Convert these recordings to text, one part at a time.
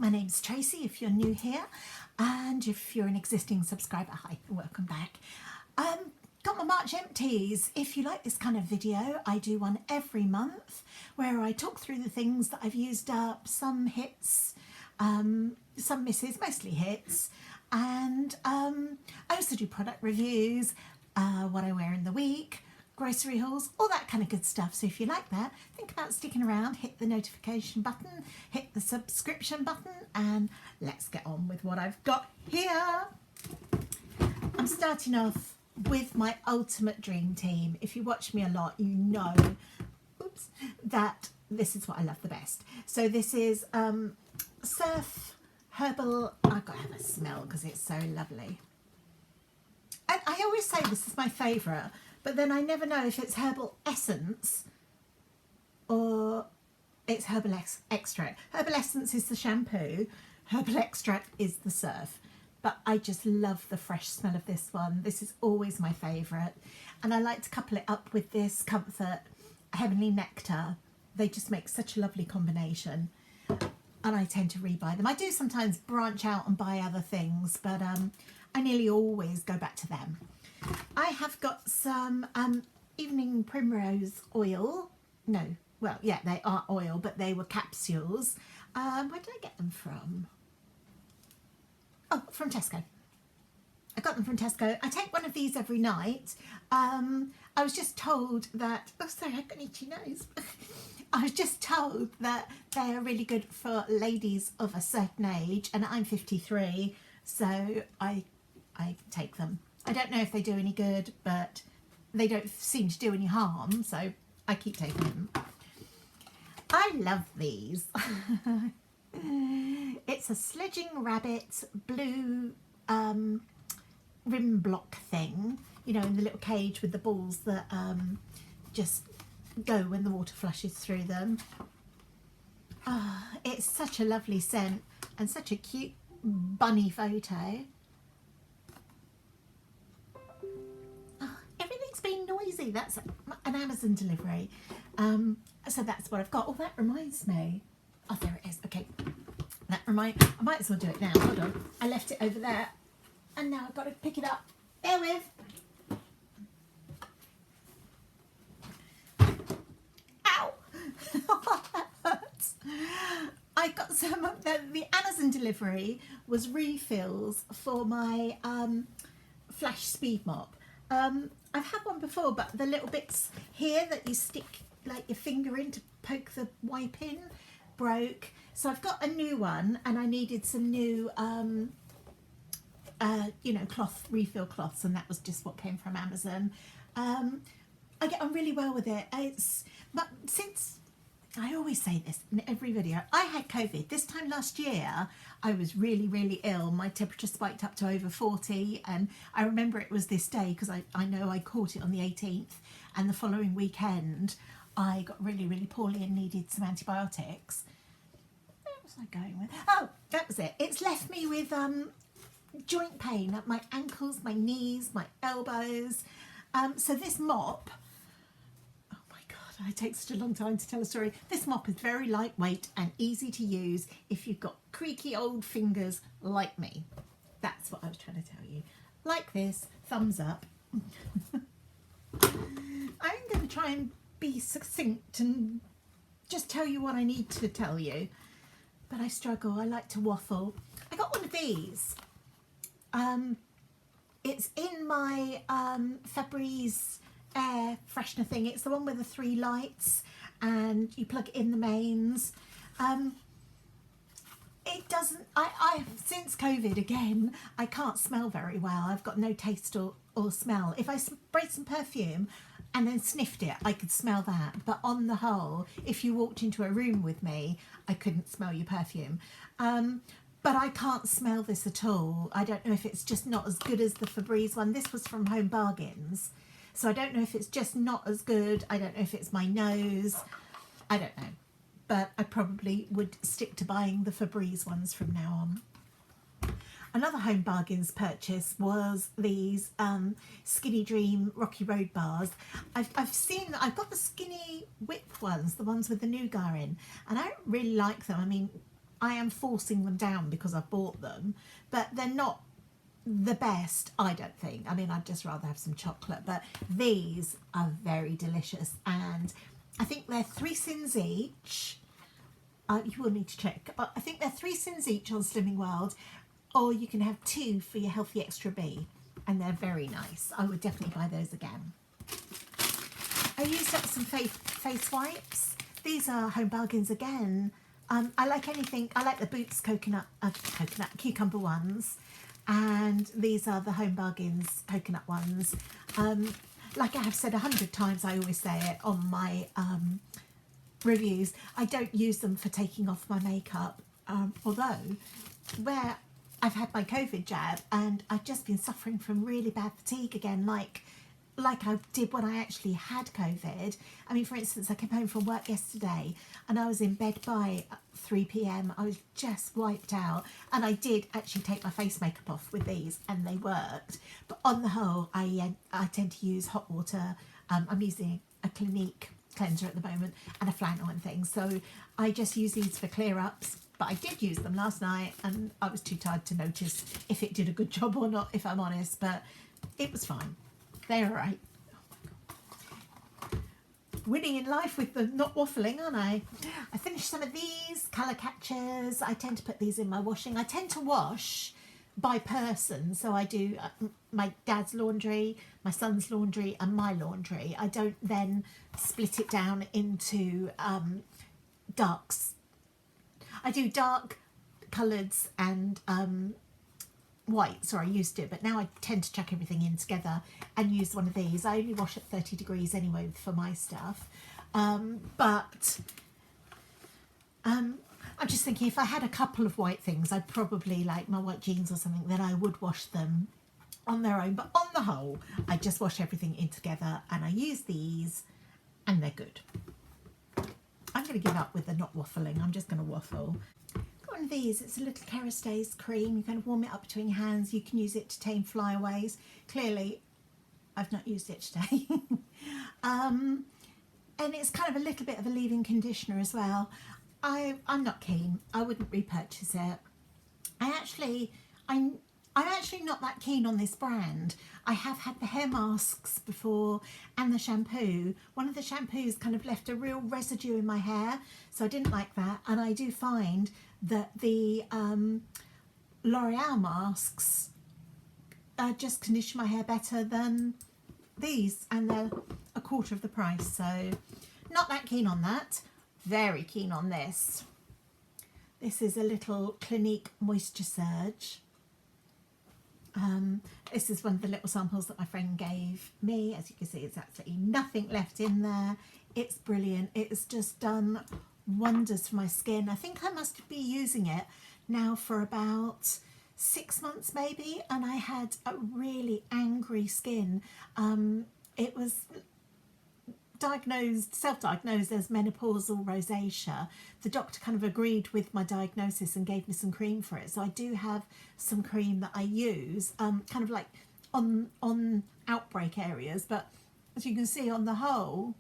My name's Tracy if you're new here, and if you're an existing subscriber, hi, welcome back. Got my March empties. If you like this kind of video, I do one every month where I talk through the things that I've used up, some hits, some misses, mostly hits, and I also do product reviews, what I wear in the week, grocery hauls, all that kind of good stuff. So if you like that, think about sticking around, hit the notification button, hit the subscription button, and let's get on with what I've got here. I'm starting off with my ultimate dream team. If you watch me a lot, you know, oops, that this is what I love the best. So this is Surf Herbal. I've got to have a smell because it's so lovely. And I always say this is my favourite, but then I never know if it's herbal essence or it's herbal extract. Herbal essence is the shampoo, herbal extract is the surf. But I just love the fresh smell of this one. This is always my favourite. And I like to couple it up with this Comfort Heavenly Nectar. They just make such a lovely combination. And I tend to rebuy them. I do sometimes branch out and buy other things, but I nearly always go back to them. I have got some Evening Primrose oil. No, well, yeah, they are oil, but they were capsules. Where did I get them from? Oh, from Tesco. I got them from Tesco. I take one of these every night. I was just told that, oh sorry, I've got an itchy nose. I was just told that they are really good for ladies of a certain age, and I'm 53, so I take them. I don't know if they do any good, but they don't seem to do any harm, so I keep taking them. I love these. It's a Sledging Rabbit blue rim block thing, you know, in the little cage with the balls that just go when the water flushes through them. It's such a lovely scent and such a cute bunny photo. Everything's been noisy. That's an Amazon delivery. So that's what I've got. Oh, that reminds me. Oh, there it is. Okay. I might as well do it now. Hold on. I left it over there. And now I've got to pick it up. Bear with. Ow! That hurts. I got some of the Amazon delivery was refills for my Flash Speed Mop. I've had one before, but the little bits here that you stick like your finger in to poke the wipe in broke. So I've got a new one, and I needed some new you know, cloth, refill cloths, and that was just what came from Amazon. I get on really well with it. But since I always say this in every video, I had COVID. This time last year, I was really, really ill. My temperature spiked up to over 40, and I remember it was this day because I know I caught it on the 18th, and the following weekend, I got really, really poorly and needed some antibiotics. Where was I going with? Oh, that was it. It's left me with joint pain at my ankles, my knees, my elbows. So this mop, oh my God, it takes such a long time to tell a story. This mop is very lightweight and easy to use if you've got creaky old fingers like me. That's what I was trying to tell you. Like this, thumbs up. I'm going to try and be succinct and just tell you what I need to tell you, but I struggle. I like to waffle. I got one of these. It's in my Febreze air freshener thing. It's the one with the 3 lights, and you plug it in the mains. It doesn't, I since COVID again, I can't smell very well. I've got no taste or smell. If I sprayed some perfume and then sniffed it, I could smell that. But on the whole, if you walked into a room with me, I couldn't smell your perfume. But I can't smell this at all. I don't know if it's just not as good as the Febreze one. This was from Home Bargains. So I don't know if it's just not as good. I don't know if it's my nose. I don't know. But I probably would stick to buying the Febreze ones from now on. Another Home Bargains purchase was these Skinny Dream Rocky Road bars. I've got the skinny width ones, the ones with the nougat in, and I don't really like them. I mean, I am forcing them down because I've bought them, but they're not the best, I don't think. I mean, I'd just rather have some chocolate, but these are very delicious, and I think they're 3 cents each. You will need to check, but I think they're 3 cents each on Slimming World, or you can have 2 for your Healthy Extra B, and they're very nice. I would definitely buy those again. I used up some face wipes. These are home bargains again. I like anything. I like the Boots cucumber ones, and these are the home bargains coconut ones. Like I have said 100 times, I always say it on my reviews, I don't use them for taking off my makeup, although where I've had my COVID jab and I've just been suffering from really bad fatigue again, like I did when I actually had COVID. I mean, for instance, I came home from work yesterday and I was in bed by 3 p.m. I was just wiped out, and I did actually take my face makeup off with these and they worked. But on the whole, I tend to use hot water. I'm using a Clinique cleanser at the moment and a flannel and things, so I just use these for clear ups. But I did use them last night and I was too tired to notice if it did a good job or not, if I'm honest, but it was fine. They're all right. Winning in life with the not waffling, aren't I? I finished some of these colour catchers. I tend to put these in my washing. I tend to wash by person, so I do my dad's laundry, my son's laundry and my laundry. I don't then split it down into darks. I do dark coloureds and whites, or I used to, but now I tend to chuck everything in together and use one of these. I only wash at 30 degrees anyway for my stuff, but I'm just thinking if I had a couple of white things, I'd probably, like my white jeans or something, then I would wash them on their own. But on the whole, I just wash everything in together and I use these and they're good. I'm going to give up with the not waffling. I'm just going to waffle. Got one of these. It's a little Kerastase cream. You kind of warm it up between your hands. You can use it to tame flyaways. Clearly, I've not used it today. And it's kind of a little bit of a leave-in conditioner as well. I'm not keen. I wouldn't repurchase it. I'm actually not that keen on this brand. I have had the hair masks before and the shampoo. One of the shampoos kind of left a real residue in my hair, so I didn't like that. And I do find that the L'Oreal masks just condition my hair better than these, and they're a quarter of the price, so not that keen on that. Very keen on this. This is a little Clinique Moisture Surge. This is one of the little samples that my friend gave me. As you can see, it's absolutely nothing left in there. It's brilliant. It's just done wonders for my skin. I think I must be using it now for about 6 months maybe, and I had a really angry skin. It was self-diagnosed as menopausal rosacea. The doctor kind of agreed with my diagnosis and gave me some cream for it. So I do have some cream that I use, kind of like on outbreak areas. But as you can see, on the whole,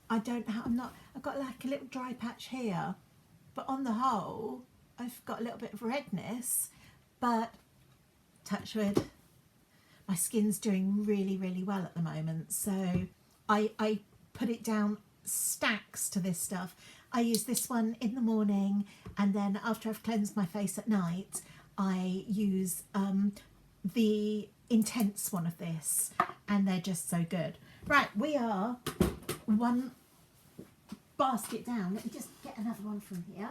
I've got like a little dry patch here, but on the whole, I've got a little bit of redness. But touch wood, my skin's doing really, really well at the moment. So I put it down stacks to this stuff. I use this one in the morning, and then after I've cleansed my face at night, I use the intense one of this, and they're just so good. Right, we are one basket down. Let me just get another one from here.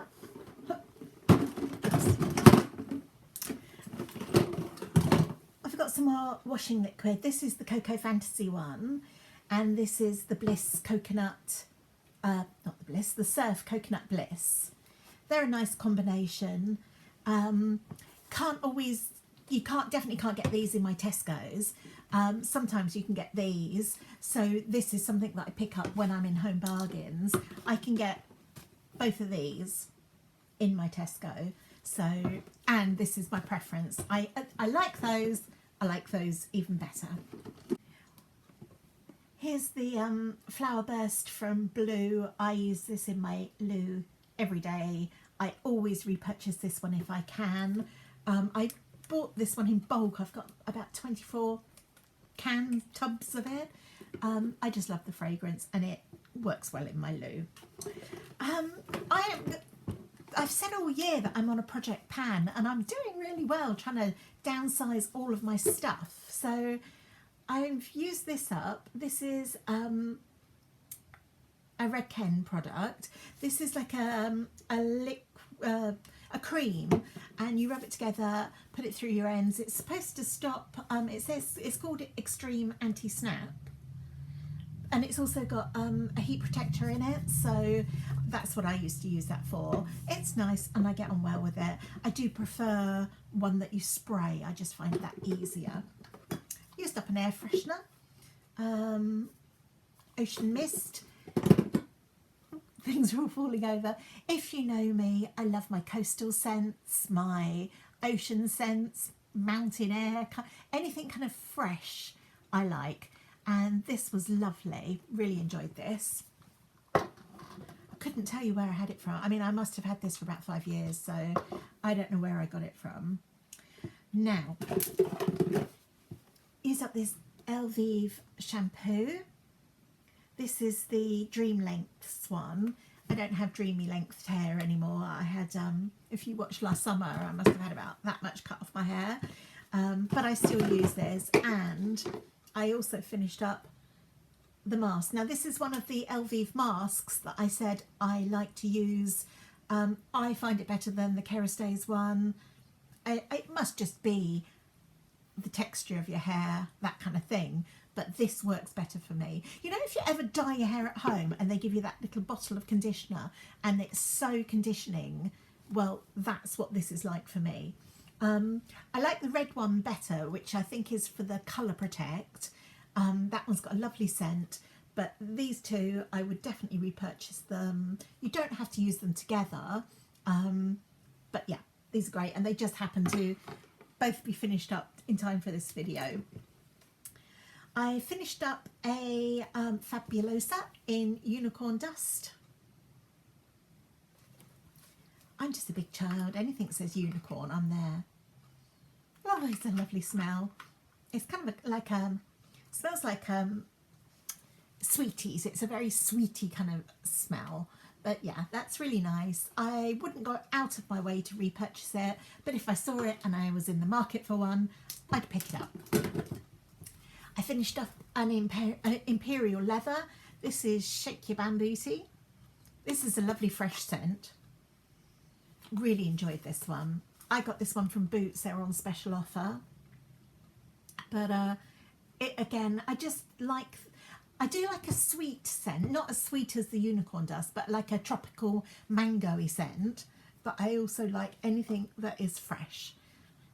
I've got some more washing liquid. This is the Cocoa Fantasy one. And this is the Bliss Coconut, the Surf Coconut Bliss. They're a nice combination. Definitely can't get these in my Tesco's. Sometimes you can get these. So this is something that I pick up when I'm in Home Bargains. I can get both of these in my Tesco. So, and this is my preference. I like those. I like those even better. Here's the Flower Burst from Blue. I use this in my loo every day. I always repurchase this one if I can. I bought this one in bulk. I've got about 24 tubs of it. I just love the fragrance and it works well in my loo. I've said all year that I'm on a project pan and I'm doing really well trying to downsize all of my stuff. So I've used this up. This is a Red Ken product. This is like a cream, and you rub it together, put it through your ends. It's supposed to stop, it says it's called Extreme Anti-Snap, and it's also got a heat protector in it, so that's what I used to use that for. It's nice and I get on well with it. I do prefer one that you spray. I just find that easier. Used up an air freshener, Ocean Mist. Things are all falling over. If you know me, I love my coastal scents, my ocean scents, mountain air, anything kind of fresh I like. And this was lovely. Really enjoyed this. I couldn't tell you where I had it from. I mean, I must have had this for about 5 years, so I don't know where I got it from. Now, use up this Elvive shampoo. This is the Dream Lengths one. I don't have dreamy length hair anymore. I had, if you watched last summer, I must have had about that much cut off my hair. But I still use this, and I also finished up the mask. Now this is one of the Elvive masks that I said I like to use. I find it better than the Kerastays one. It must just be the texture of your hair, that kind of thing. But this works better for me. You know, if you ever dye your hair at home and they give you that little bottle of conditioner and it's so conditioning, well, that's what this is like for me. I like the red one better, which I think is for the Colour Protect. That one's got a lovely scent, but these two, I would definitely repurchase them. You don't have to use them together, but yeah, these are great, and they just happen to both be finished up in time for this video. I finished up a Fabulosa in Unicorn Dust. I'm just a big child. Anything that says unicorn, I'm there. Oh, it's a lovely smell. It's kind of like smells like sweeties. It's a very sweety kind of smell. But yeah, that's really nice. I wouldn't go out of my way to repurchase it, but if I saw it and I was in the market for one, I'd pick it up. I finished up an Imperial Leather. This is Shake Your Bambooty. This is a lovely fresh scent. Really enjoyed this one. I got this one from Boots. They were on special offer. But it again, I do like a sweet scent, not as sweet as the Unicorn Dust, but like a tropical mango-y scent. But I also like anything that is fresh.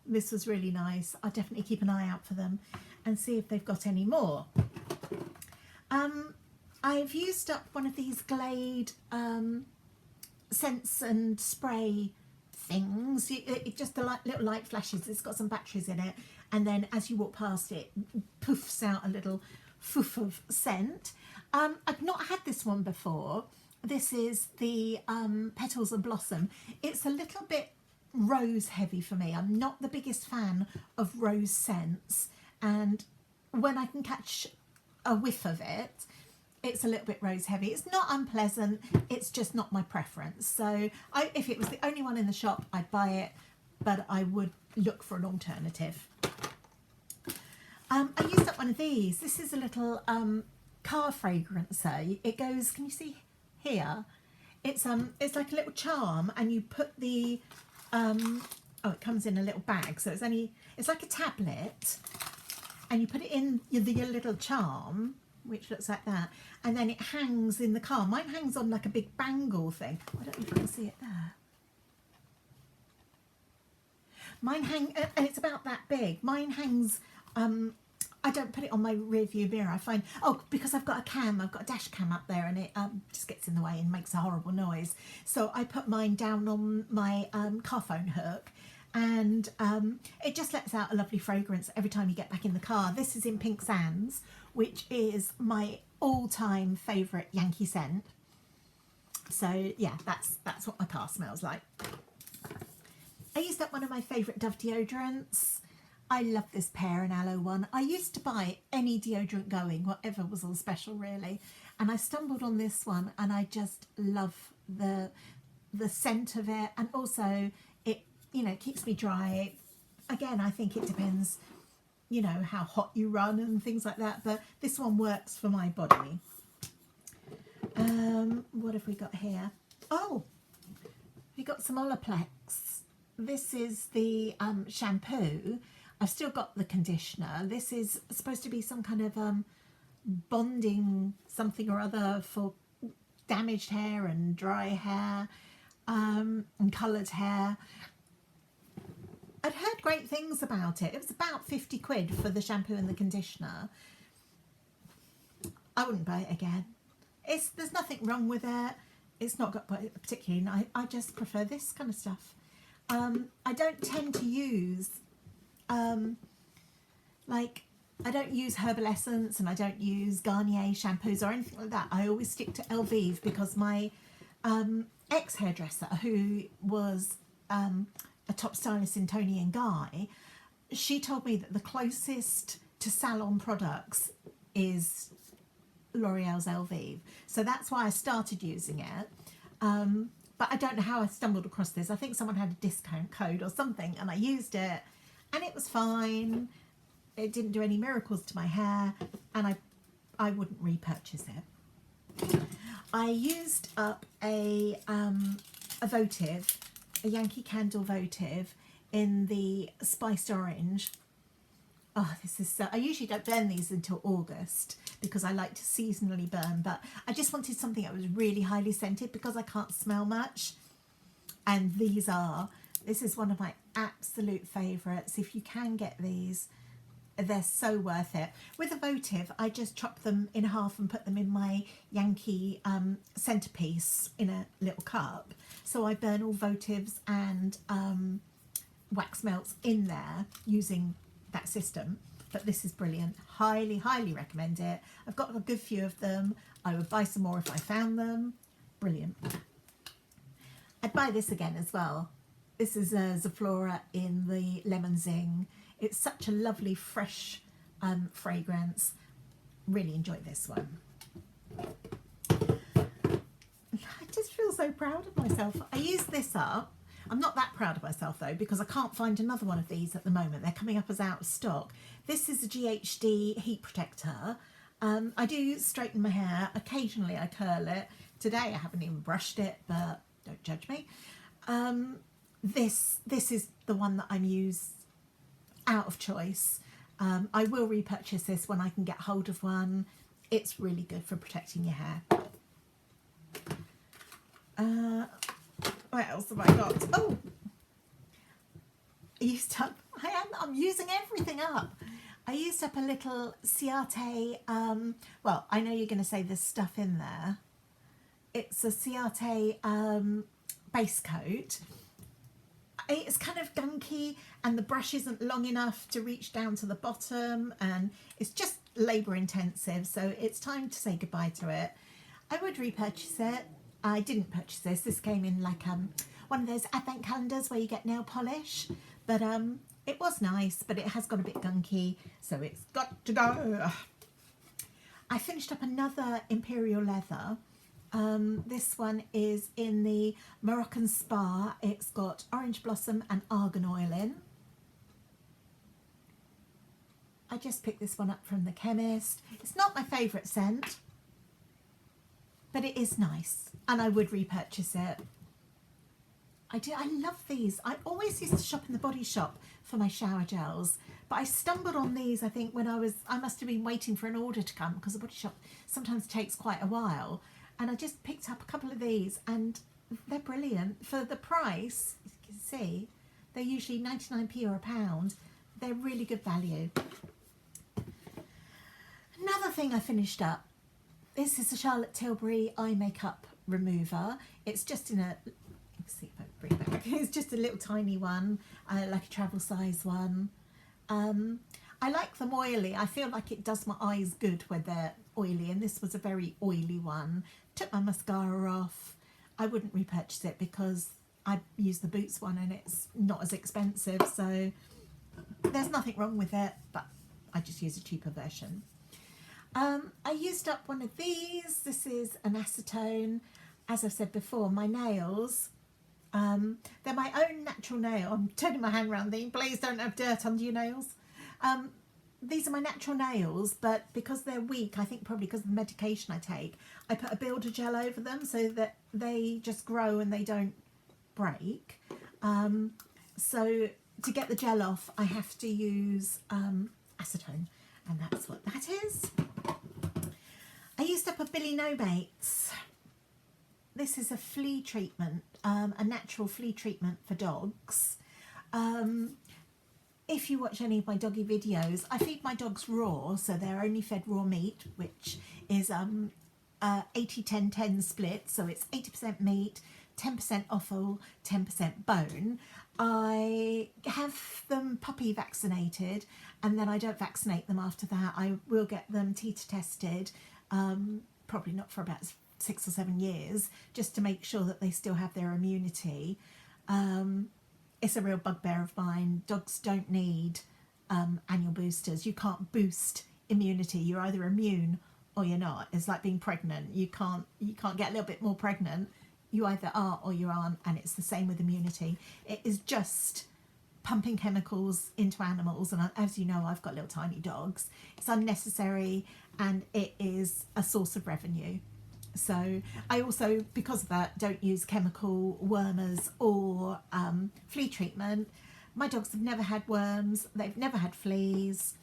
This was really nice. I'll definitely keep an eye out for them and see if they've got any more. I've used up one of these Glade scents and spray things. It just the little light flashes. It's got some batteries in it, and then as you walk past it, poofs out a little foof of scent. I've not had this one before. This is the Petals and Blossom. It's a little bit rose heavy for me. I'm not the biggest fan of rose scents, and when I can catch a whiff of it, it's a little bit rose heavy. It's not unpleasant, it's just not my preference. So if it was the only one in the shop, I'd buy it, but I would look for an alternative. I used up one of these. This is a little car fragrancer. It goes, can you see here? It's like a little charm, and you put the it comes in a little bag, so it's like a tablet, and you put it in your little charm, which looks like that, and then it hangs in the car. Mine hangs on like a big bangle thing. I don't know if you can see it there. Mine and it's about that big. Mine hangs, I don't put it on my rear view mirror. I find, because I've got a dash cam up there, and it just gets in the way and makes a horrible noise. So I put mine down on my car phone hook, and it just lets out a lovely fragrance every time you get back in the car. This is in Pink Sands, which is my all-time favourite Yankee scent. So yeah, that's what my car smells like. I used up one of my favourite Dove deodorants. I love this pear and aloe one. I used to buy any deodorant going, whatever was on special really, and I stumbled on this one and I just love the scent of it, and also it, you know, keeps me dry. Again, I think it depends, you know, how hot you run and things like that, but this one works for my body. What have we got here? Oh, we got some Olaplex. This is the shampoo. I've still got the conditioner. This is supposed to be some kind of bonding something or other for damaged hair and dry hair and coloured hair. I'd heard great things about it. It was about 50 quid for the shampoo and the conditioner. I wouldn't buy it again. There's nothing wrong with it. It's not got particularly, I just prefer this kind of stuff. I don't tend to use, like, I don't use Herbal Essence and I don't use Garnier shampoos or anything like that. I always stick to Elvive because my ex-hairdresser, who was a top stylist in Tony and Guy, she told me that the closest to salon products is L'Oreal's Elvive. So that's why I started using it. But I don't know how I stumbled across this. I think someone had a discount code or something and I used it and it was fine. It didn't do any miracles to my hair and I wouldn't repurchase it. I used up a votive, a Yankee Candle votive in the spiced orange. Oh, this is so, I usually don't burn these until August because I like to seasonally burn, but I just wanted something that was really highly scented because I can't smell much. And this is one of my absolute favourites. If you can get these, they're so worth it. With a votive, I just chop them in half and put them in my Yankee centerpiece in a little cup. So I burn all votives and wax melts in there using that system. But this is brilliant. Highly, highly recommend it. I've got a good few of them. I would buy some more if I found them. Brilliant. I'd buy this again as well. This is a Zaflora in the Lemon Zing. It's such a lovely, fresh fragrance. Really enjoyed this one. I just feel so proud of myself. I used this up. I'm not that proud of myself though because I can't find another one of these at the moment. They're coming up as out of stock. This is a GHD heat protector. I do straighten my hair. Occasionally I curl it. Today I haven't even brushed it, but don't judge me. This is the one that I'm used out of choice. I will repurchase this when I can get hold of one. It's really good for protecting your hair. What else have I got? Oh, I used up, I'm using everything up. I used up a little Ciate, well, I know you're going to say there's stuff in there. It's a Ciate base coat. It's kind of gunky and the brush isn't long enough to reach down to the bottom and it's just labour intensive, so it's time to say goodbye to it. I would repurchase it. I didn't purchase this. This came in like one of those advent calendars where you get nail polish, but it was nice, but it has got a bit gunky, so it's got to go. I finished up another Imperial Leather. This one is in the Moroccan Spa. It's got orange blossom and argan oil in. I just picked this one up from the chemist. It's not my favourite scent, but it is nice and I would repurchase it. I love these. I always used to shop in the Body Shop for my shower gels, but I stumbled on these, I think, when I must have been waiting for an order to come because the Body Shop sometimes takes quite a while. And I just picked up a couple of these and they're brilliant. For the price, as you can see, they're usually 99p or a pound. They're really good value. Another thing I finished up, this is a Charlotte Tilbury eye makeup remover. It's just in a, let's see if I bring it back. It's just a little tiny one, like a travel size one. I like them oily. I feel like it does my eyes good when they're oily, and this was a very oily one. Took my mascara off. I wouldn't repurchase it because I use the Boots one and it's not as expensive, so there's nothing wrong with it, but I just use a cheaper version. I used up one of these. This is an acetone. As I've said before, my nails, they're my own natural nail. I'm turning my hand around there. Please don't have dirt under your nails. These are my natural nails, but because they're weak, I think probably because of the medication I take, I put a builder gel over them so that they just grow and they don't break. So to get the gel off, I have to use acetone, and that's what that is. I used up a Billy No Baits. This is a flea treatment, a natural flea treatment for dogs. If you watch any of my doggy videos, I feed my dogs raw, so they're only fed raw meat, which is 80-10-10 split, so it's 80% meat, 10% offal, 10% bone. I have them puppy vaccinated, and then I don't vaccinate them after that. I will get them teeter tested, probably not for about 6 or 7 years, just to make sure that they still have their immunity. It's a real bugbear of mine. Dogs don't need annual boosters. You can't boost immunity. You're either immune or you're not. It's like being pregnant. You can't get a little bit more pregnant. You either are or you aren't, and it's the same with immunity. It is just pumping chemicals into animals, and as you know, I've got little tiny dogs. It's unnecessary, and it is a source of revenue. So I also, because of that, don't use chemical wormers or flea treatment. My dogs have never had worms. They've never had fleas.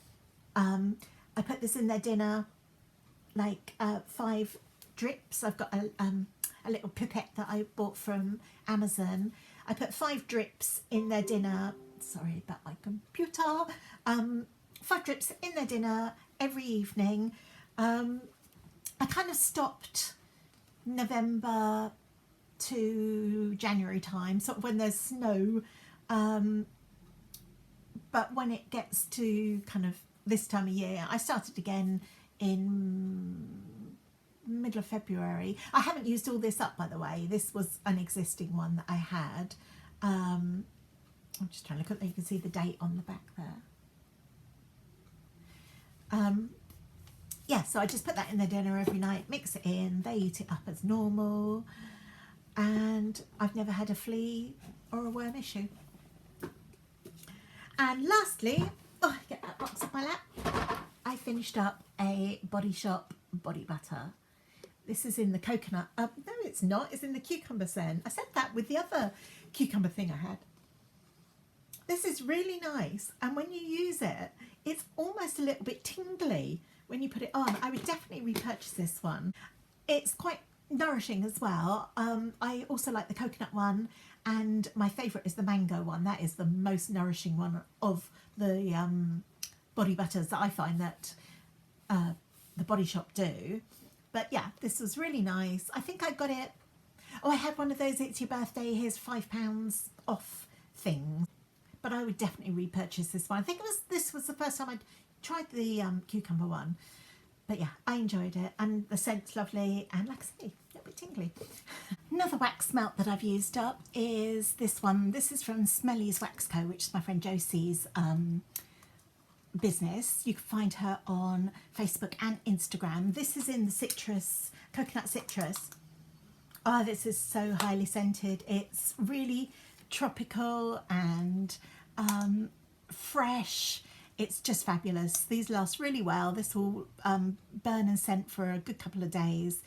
I put this in their dinner, like 5 drips. I've got a little pipette that I bought from Amazon. I put 5 drips in their dinner. Sorry about my computer. 5 drips in their dinner every evening. I kind of stopped November to January time, sort of when there's snow, but when it gets to kind of this time of year, I started again in middle of February. I haven't used all this up, by the way. This was an existing one that I had. I'm just trying to look at that. You can see the date on the back there. Yeah, so I just put that in their dinner every night, mix it in, they eat it up as normal, and I've never had a flea or a worm issue. And lastly, get that box off my lap, I finished up a Body Shop body butter. This is in the coconut, no it's not, it's in the cucumber scent. I said that with the other cucumber thing I had. This is really nice, and when you use it, it's almost a little bit tingly when you put it on. I would definitely repurchase this one. It's quite nourishing as well. I also like the coconut one, and my favourite is the mango one. That is the most nourishing one of the body butters that I find that the Body Shop do. But yeah, this was really nice. I think I got it, I had one of those it's your birthday, here's £5 off things. But I would definitely repurchase this one. I think this was the first time I'd tried the cucumber one. But yeah, I enjoyed it, and the scent's lovely, and like I say, a little bit tingly. Another wax melt that I've used up is this one. This is from Smelly's Wax Co, which is my friend Josie's business. You can find her on Facebook and Instagram. This is in the citrus, coconut citrus. Oh, this is so highly scented. It's really tropical and fresh. It's just fabulous. These last really well. This will burn and scent for a good couple of days.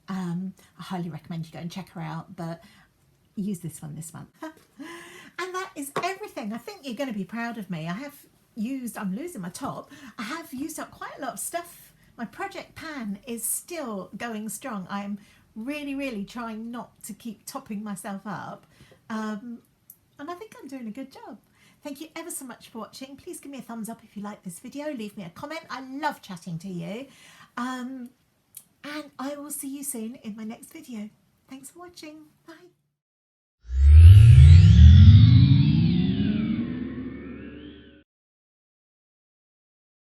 I highly recommend you go and check her out, but use this one this month. And that is everything. I think you're going to be proud of me. I'm losing my top. I have used up quite a lot of stuff. My project pan is still going strong. I'm really trying not to keep topping myself up. And I think I'm doing a good job. Thank you ever so much for watching. Please give me a thumbs up if you like this video. Leave me a comment. I love chatting to you. And I will see you soon in my next video. Thanks for watching. Bye.